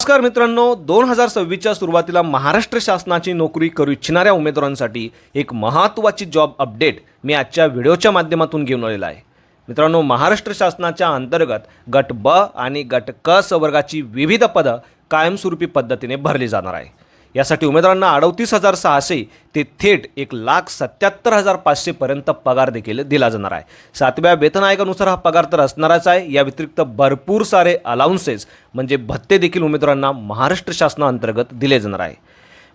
नमस्कार मित्रांनो, 2026च्या सुरुवातीला महाराष्ट्र शासनाची नोकरी करू इच्छिणाऱ्या उमेदवारांसाठी एक महत्त्वाची जॉब अपडेट मी आजच्या व्हिडिओच्या माध्यमातून घेऊन आलेला आहे। मित्रांनो, महाराष्ट्र शासनाच्या अंतर्गत गट ब आणि गट क वर्गाची विविध पदं कायमस्वरूपी पद्धतीने भरली जाणार आहे। यासाठी उमेदवारांना 38,600 ते थेट 1,77,500 पर्यंत पगार देखील दिला जाणार आहे। 7व्या वेतन आयोगानुसार हा पगार तर असणारच आहे। या व्यतिरिक्त भरपूर सारे अलाउन्सेस म्हणजे भत्ते देखील उमेदवारांना महाराष्ट्र शासनाअंतर्गत दिले जाणार आहे।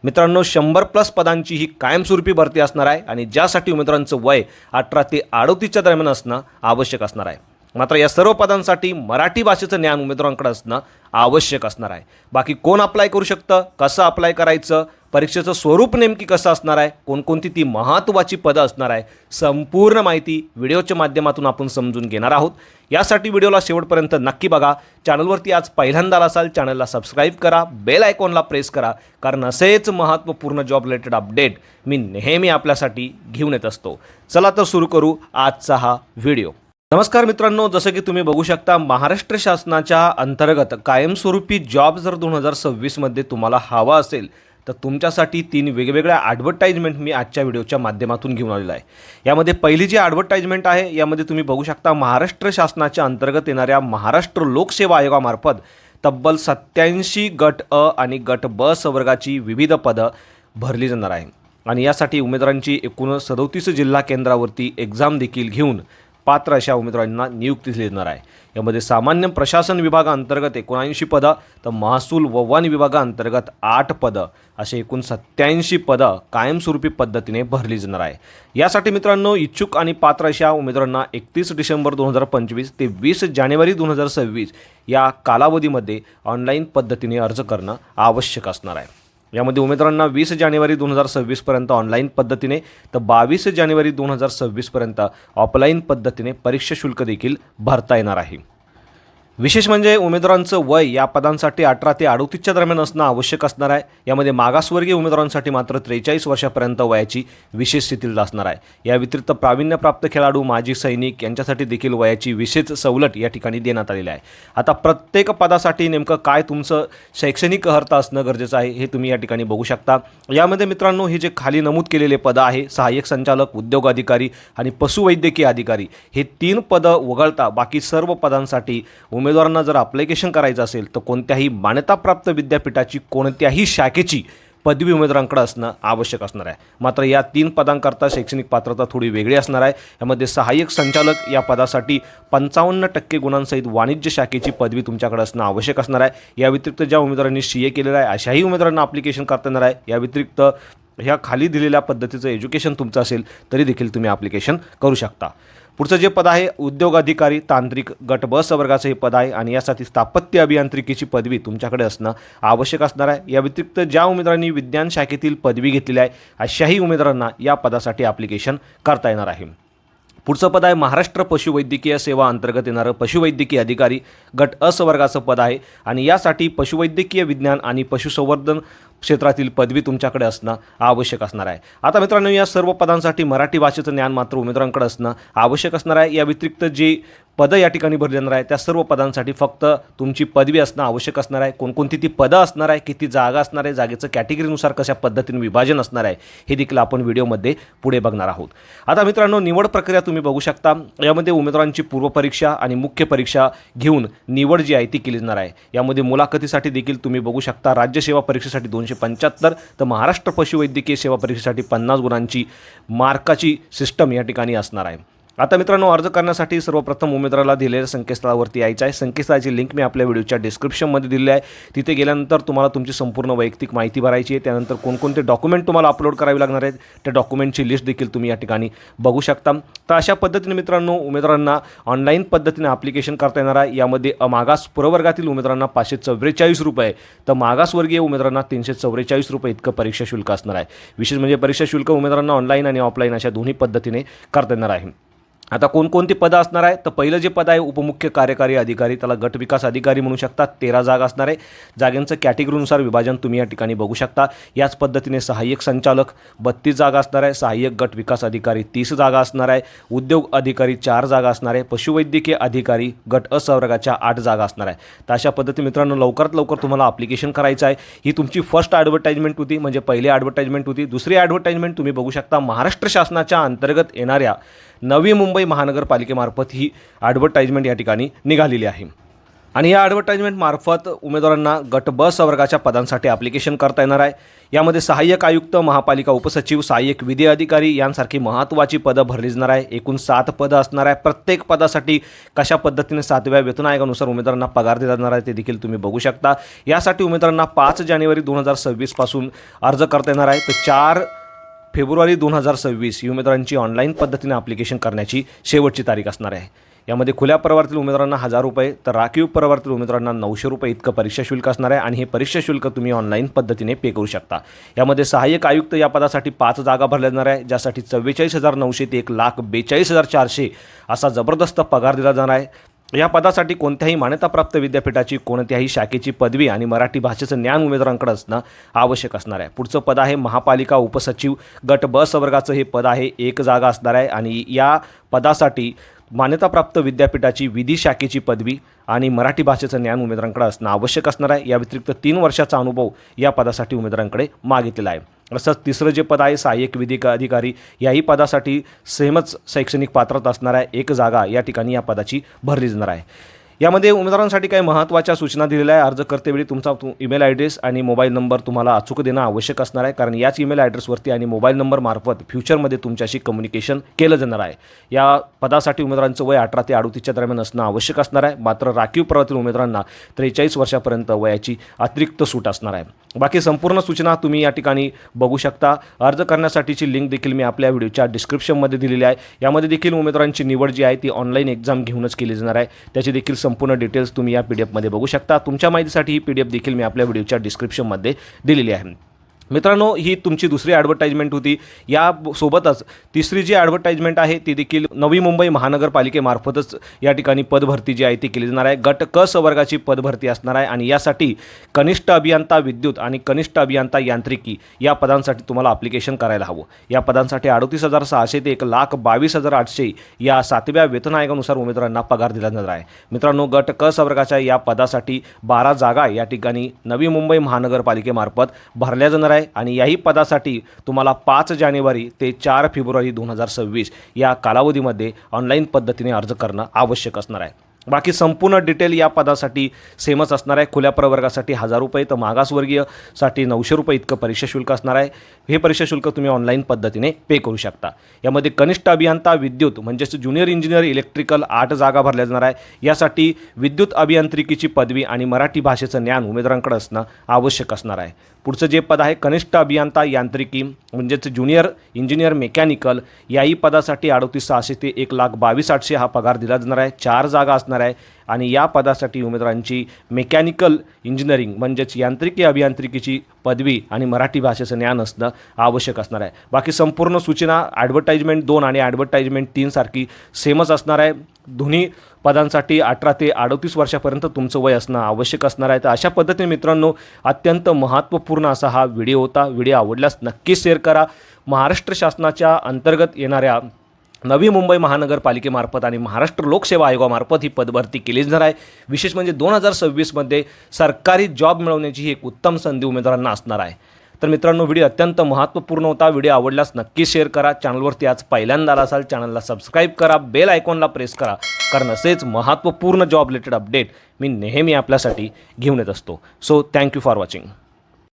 मित्रांनो, 100+ पदांची ही कायमस्वरूपी भरती असणार आहे आणि ज्यासाठी उमेदवारांचं वय 18 ते 38च्या दरम्यान असणं आवश्यक असणार आहे। मात्र या सर्व पदांसाठी मराठी भाषेचं ज्ञान उमेदवारांकडे असणं आवश्यक असणार आहे। बाकी कोण अप्लाय करू शकतं, कसं अप्लाय करायचं, परीक्षेचं स्वरूप नेमकी कसं असणार आहे, कोणकोणती ती महत्त्वाची पदं असणार आहे, संपूर्ण माहिती व्हिडिओच्या माध्यमातून आपण समजून घेणार आहोत। यासाठी व्हिडिओला शेवटपर्यंत नक्की बघा। चॅनलवरती आज पहिल्यांदा असाल, चॅनलला सबस्क्राईब करा, बेल आयकॉनला प्रेस करा, कारण असेच महत्त्वपूर्ण जॉब रिलेटेड अपडेट मी नेहमी आपल्यासाठी घेऊन येत असतो। चला तर सुरू करू आजचा हा व्हिडिओ। नमस्कार मित्रांनो, जसं की तुम्ही बघू शकता, महाराष्ट्र शासनाच्या अंतर्गत कायमस्वरूपी जॉब जर 2026मध्ये तुम्हाला हवा असेल तर तुमच्यासाठी 3 वेगवेगळ्या ॲडव्हर्टाइजमेंट मी आजच्या व्हिडिओच्या माध्यमातून घेऊन आलेला आहे। यामध्ये पहिली जी ॲडव्हर्टाइजमेंट आहे, यामध्ये तुम्ही बघू शकता महाराष्ट्र शासनाच्या अंतर्गत येणाऱ्या महाराष्ट्र लोकसेवा आयोगामार्फत तब्बल 87 गट अ आणि गट ब वर्गाची विविध पदं भरली जाणार आहे आणि यासाठी उमेदवारांची एकूण 37 जिल्हा केंद्रावरती एक्झाम देखील घेऊन पात्र अशा उमेदवारांना नियुक्ती दिली जाणार आहे। यामध्ये सामान्य प्रशासन विभागाअंतर्गत 79 पदं तर महसूल व वन विभागाअंतर्गत 8 पदं असे एकूण 87 पदं कायमस्वरूपी पद्धतीने भरली जाणार आहे। यासाठी मित्रांनो, इच्छुक आणि पात्र अशा उमेदवारांना 31 डिसेंबर 2025 ते 20 जानेवारी 2026 या कालावधीमध्ये ऑनलाईन पद्धतीने अर्ज करणं आवश्यक असणार आहे। यामध्ये उमेदवारांना 20 जानेवारी 2026 पर्यंत ऑनलाईन पद्धतीने तर 22 जानेवारी 2026 पर्यंत ऑफलाईन पद्धतीने परीक्षा शुल्क देखील भरता येणार आहे। विशेष म्हणजे उमेदवारांचं वय या पदांसाठी 18 ते 38च्या दरम्यान असणं आवश्यक असणार आहे। यामध्ये मागासवर्गीय उमेदवारांसाठी मात्र 43 वर्षापर्यंत वयाची विशेष शिथिलता असणार आहे। या व्यतिरिक्त प्रावीण्यप्राप्त खेळाडू, माजी सैनिक यांच्यासाठी देखील वयाची विशेष सवलत या ठिकाणी देण्यात आलेली आहे। आता प्रत्येक पदासाठी नेमकं काय तुमचं शैक्षणिक अर्हता असणं गरजेचं आहे हे तुम्ही या ठिकाणी बघू शकता। यामध्ये मित्रांनो, हे जे खाली नमूद केलेले पदं आहे, सहाय्यक संचालक, उद्योग अधिकारी आणि पशुवैद्यकीय अधिकारी, हे 3 पदं वगळता बाकी सर्व पदांसाठी उमेदवारांना जर ॲप्लिकेशन करायचं असेल तर कोणत्याही मान्यताप्राप्त विद्यापीठाची कोणत्याही शाखेची पदवी उमेदवारांकडे असणं आवश्यक असणार आहे। मात्र या 3 पदांकरता शैक्षणिक पात्रता थोडी वेगळी असणार आहे। यामध्ये सहाय्यक संचालक या पदासाठी 55% गुणांसहित वाणिज्य शाखेची पदवी तुमच्याकडे असणं आवश्यक असणार आहे। या व्यतिरिक्त ज्या उमेदवारांनी CA केलेलं आहे अशाही उमेदवारांना ॲप्लिकेशन करता येणार आहे। या व्यतिरिक्त ह्या खाली दिलेल्या पद्धतीचं एज्युकेशन तुमचं असेल तरी देखील तुम्ही ॲप्लिकेशन करू शकता। पुढचं जे पद आहे, उद्योग अधिकारी तांत्रिक गट ब वर्गाचं हे पद आहे आणि यासाठी स्थापत्य अभियांत्रिकीची पदवी तुमच्याकडे असणं आवश्यक असणार आहे। या व्यतिरिक्त ज्या उमेदवारांनी विज्ञान शाखेतील पदवी घेतलेली आहे अशाही उमेदवारांना या पदासाठी ॲप्लिकेशन करता येणार आहे। पुढचं पद आहे महाराष्ट्र पशुवैद्यकीय सेवा अंतर्गत येणारं पशुवैद्यकीय अधिकारी गट अ वर्गाचं पद आहे आणि यासाठी पशुवैद्यकीय विज्ञान आणि पशुसंवर्धन क्षेत्रातील पदवी तुमच्याकडे असणं आवश्यक असणार आहे। आता मित्रांनो, या सर्व पदांसाठी मराठी भाषेचं ज्ञान मात्र उमेदवारांकडे असणं आवश्यक असणार आहे। या व्यतिरिक्त जी पदं या ठिकाणी भरली जाणार आहे त्या सर्व पदांसाठी फक्त तुमची पदवी असणं आवश्यक असणार आहे। कोणकोणती ती पदं असणार आहे, किती जागा असणार आहे, जागेचं कॅटेगरीनुसार कशा पद्धतीने विभाजन असणार आहे हे देखील आपण व्हिडिओमध्ये पुढे बघणार आहोत। आता मित्रांनो, निवड प्रक्रिया तुम्ही बघू शकता। यामध्ये उमेदवारांची पूर्वपरीक्षा आणि मुख्य परीक्षा घेऊन निवड जी आहे ती केली जाणार आहे। यामध्ये मुलाखतीसाठी देखील तुम्ही बघू शकता, राज्य सेवा परीक्षेसाठी 275 तर महाराष्ट्र पशुवैद्यकीय सेवा परीक्षेसाठी 50 गुणांची मार्काची सिस्टम या ठिकाणी असणार आहे। आता मित्रांनो, अर्ज करण्यासाठी सर्वप्रथम उमेदवाराला दिलेल्या संकेतस्थळावरती यायचं आहे। संकेतस्थळाची लिंक मी आपल्या व्हिडिओच्या डिस्क्रिप्शनमध्ये दिली आहे। तिथे गेल्यानंतर तुम्हाला तुमची संपूर्ण वैयक्तिक माहिती भरायची आहे। त्यानंतर कोणकोणते डॉक्युमेंट तुम्हाला अपलोड करावे लागणार आहेत त्या डॉक्युमेंटची लिस्ट देखील तुम्ही या ठिकाणी बघू शकता। तर अशा पद्धतीने मित्रांनो, उमेदवारांना ऑनलाईन पद्धतीने ॲप्लिकेशन करता येणार आहे। यामध्ये मागास प्रवर्गातील उमेदवारांना 544 रुपये तर मागासवर्गीय उमेदवारांना 344 रुपये इतकं परीक्षा शुल्क असणार आहे। विशेष म्हणजे परीक्षा शुल्क उमेदवारांना ऑनलाईन आणि ऑफलाईन अशा दोन्ही पद्धतीने करता येणार आहे। आता कोणकोणती पदं असणार आहे, तर पहिलं जे पद आहे उपमुख्य कार्यकारी अधिकारी, त्याला गट विकास अधिकारी म्हणू शकतात, 13 जागा असणार आहे. जागांचं कॅटेगरीनुसार विभाजन तुम्ही या ठिकाणी बघू शकता. याच पद्धतीने सहाय्यक संचालक 32 जागा असणार आहे, सहाय्यक गट विकास अधिकारी 30 जागा असणार आहे, उद्योग अधिकारी 4 जागा असणार आहे, पशुवैद्यकीय अधिकारी गट अ संवर्गाच्या 8 जागा असणार आहे. तर अशा पद्धती मित्रांनो लवकरात लवकर तुम्हाला ॲप्लिकेशन करायचं आहे. ही तुमची फर्स्ट ॲडव्हर्टाइजमेंट होती, म्हणजे पहिली ॲडव्हर्टाइजमेंट होती. दुसरी ॲडव्हर्टाइजमेंट तुम्ही बघू शकता महाराष्ट्र शासनाच्या अंतर्गत येणाऱ्या नवी मुंबई महानगरपालिकेमार्फत ही ॲडव्हर्टाइजमेंट या ठिकाणी निघालेली आहे. आणि या ॲडव्हर्टाइजमेंटमार्फत उमेदवारांना गट ब संवर्गाच्या पदांसाठी ॲप्लिकेशन करता येणार आहे. यामध्ये सहाय्यक आयुक्त, महापालिका उपसचिव, सहाय्यक विधी अधिकारी यांसारखी महत्त्वाची पदं भरली जाणार आहे. एकूण 7 पदं असणार आहे. प्रत्येक पदासाठी कशा पद्धतीने 7व्या वेतन आयोगानुसार उमेदवारांना पगार दिला जाणार आहे ते देखील तुम्ही बघू शकता. यासाठी उमेदवारांना 5 जानेवारी 2026 पासून अर्ज करता येणार आहे. तर 4 फेब्रुवारी 2026 ही उमेदवारांची ऑनलाईन पद्धतीने ॲप्लिकेशन करण्याची शेवटची तारीख असणार आहे. यामध्ये खुल्या प्रवर्गातील उमेदवारांना 1000 रुपये, तर राखीव प्रवर्गातील उमेदवारांना 900 रुपये इतकं परीक्षा शुल्क असणार आहे. आणि हे परीक्षा शुल्क तुम्ही ऑनलाईन पद्धतीने पे करू शकता. यामध्ये सहाय्यक आयुक्त या पदासाठी 5 जागा भरल्या जाणार आहे, ज्यासाठी 44,900 ते 1,42,400 असा जबरदस्त पगार दिला जाणार आहे. या पदासाठी कोणत्याही मान्यताप्राप्त विद्यापीठाची कोणत्याही शाखेची पदवी आणि मराठी भाषेचं ज्ञान उमेदवारांकडे असणं आवश्यक असणार आहे. पुढचं पद आहे महापालिका उपसचिव गट ब संवर्गाचं हे पद आहे. 1 जागा असणार आहे आणि या पदासाठी मान्यताप्राप्त विद्यापीठाची विधी शाखेची पदवी आणि मराठी भाषेचं ज्ञान उमेदवारांकडे असणं आवश्यक असणार आहे. या व्यतिरिक्त 3 वर्षाचा अनुभव या पदासाठी उमेदवारांकडे मागितलेला आहे. असंच तिसरं जे पद आहे सहाय्यक विधी अधिकारी, याही पदासाठी सेमच शैक्षणिक पात्रता असणार आहे. 1 जागा या ठिकाणी या पदाची भरली जाणार आहे. यामध्ये उमेदवारांसाठी काही महत्त्वाच्या सूचना दिलेल्या आहे. अर्ज करतेवेळी तुमचा ईमेल ॲड्रेस आणि मोबाईल नंबर तुम्हाला अचूक देणं आवश्यक असणार आहे, कारण याच ईमेल ॲड्रेसवरती आणि मोबाईल नंबर मार्फत फ्युचरमध्ये तुमच्याशी कम्युनिकेशन केलं जाणार आहे. या पदासाठी उमेदवारांचं वय 18 ते 38च्या दरम्यान असणं आवश्यक असणार आहे. मात्र राखीव प्रवर्गातील उमेदवारांना 43 वर्षापर्यंत वयाची अतिरिक्त सूट असणार आहे. बाकी संपूर्ण सूचना तुम्ही या ठिकाणी बघू शकता. अर्ज करण्यासाठीची लिंक देखील मी आपल्या व्हिडिओच्या डिस्क्रिप्शनमध्ये दिलेली आहे. यामध्ये देखील उमेदवारांची निवड जी आहे ती ऑनलाईन एक्झाम घेऊनच केली जाणार आहे. त्याची देखील संपूर्ण डिटेल्स तुम्ही या PDF मध्ये बघू शकता. तुमच्या माहितीसाठी ही PDF देखील मी आपल्या व्हिडिओच्या डिस्क्रिप्शनमध्ये दिलेली आहे. मित्रांनो, ही तुमची दुसरी ॲडव्हर्टाइजमेंट होती. या सोबतच तिसरी जी ॲडव्हर्टाइजमेंट आहे ती देखील नवी मुंबई महानगरपालिकेमार्फतच या ठिकाणी पदभरती जी आहे ती केली जाणार आहे. गट क संवर्गाची पदभरती असणार आहे आणि यासाठी कनिष्ठ अभियंता विद्युत आणि कनिष्ठ अभियंता यांत्रिकी या पदांसाठी तुम्हाला ॲप्लिकेशन करायला हवं. या पदांसाठी 38,600 ते 1,22,800 या 7व्या वेतन आयोगानुसार उमेदवारांना पगार दिला जाणार आहे. मित्रांनो, गट क संवर्गाच्या या पदासाठी 12 जागा या ठिकाणी नवी मुंबई महानगरपालिकेमार्फत भरल्या जाणार आहे. आणि याही पदासाठी तुम्हाला 5 जानेवारी ते 4 फेब्रुवारी 2026 या कालावधीमध्ये ऑनलाईन पद्धतीने अर्ज करणं आवश्यक असणार आहे. बाकी संपूर्ण डिटेल या पदासाठी सेमच असणार आहे. खुल्या प्रवर्गासाठी 1000 रुपये, तर मागासवर्गीयसाठी 900 रुपये इतकं परीक्षा शुल्क असणार आहे. हे परीक्षा शुल्क तुम्ही ऑनलाईन पद्धतीने पे करू शकता. यामध्ये कनिष्ठ अभियंता विद्युत म्हणजेच ज्युनियर इंजिनियर इलेक्ट्रिकल 8 जागा भरल्या जाणार आहे. यासाठी विद्युत अभियांत्रिकीची पदवी आणि मराठी भाषेचं ज्ञान उमेदवारांकडे असणं आवश्यक असणार आहे. पुढचं जे पद आहे कनिष्ठ अभियंता यांत्रिकी म्हणजेच ज्युनियर इंजिनियर मेकॅनिकल, याही पदासाठी 38,600 ते 1,22,800 हा पगार दिला जाणार आहे. 4 जागा असणार आहे आणि या पदासाठी उमेदवारांची मेकॅनिकल इंजिनिअरिंग म्हणजेच यांत्रिकी अभियांत्रिकीची पदवी आणि मराठी भाषेचं ज्ञान असणं आवश्यक असणार आहे. बाकी संपूर्ण सूचना ॲडव्हर्टाइजमेंट 2 आणि ॲडव्हर्टाइजमेंट 3 सारखी सेमच असणार आहे. दोन्ही पदांसाठी 18 ते 38 वर्षापर्यंत तुमचं वय असणं आवश्यक असणार आहे. तर अशा पद्धतीने मित्रांनो अत्यंत महत्त्वपूर्ण असा हा व्हिडिओ होता. व्हिडिओ आवडल्यास नक्कीच शेअर करा. महाराष्ट्र शासनाच्या अंतर्गत येणाऱ्या नवी मुंबई महानगरपालिकेमार्फत आणि महाराष्ट्र लोकसेवा आयोगामार्फत ही पदभरती केली जाणार आहे. विशेष म्हणजे 2026मध्ये सरकारी जॉब मिळवण्याची ही एक उत्तम संधी उमेदवारांना असणार आहे. तर मित्रांनो, व्हिडिओ अत्यंत महत्त्वपूर्ण होता. व्हिडिओ आवडल्यास नक्की शेअर करा. चॅनलवरती आज पहिल्यांदा आला असाल चॅनलला सबस्क्राईब करा, बेल आयकॉनला प्रेस करा, कारण असेच महत्त्वपूर्ण जॉब रिलेटेड अपडेट मी नेहमी आपल्यासाठी घेऊन येत असतो. So thank you for watching.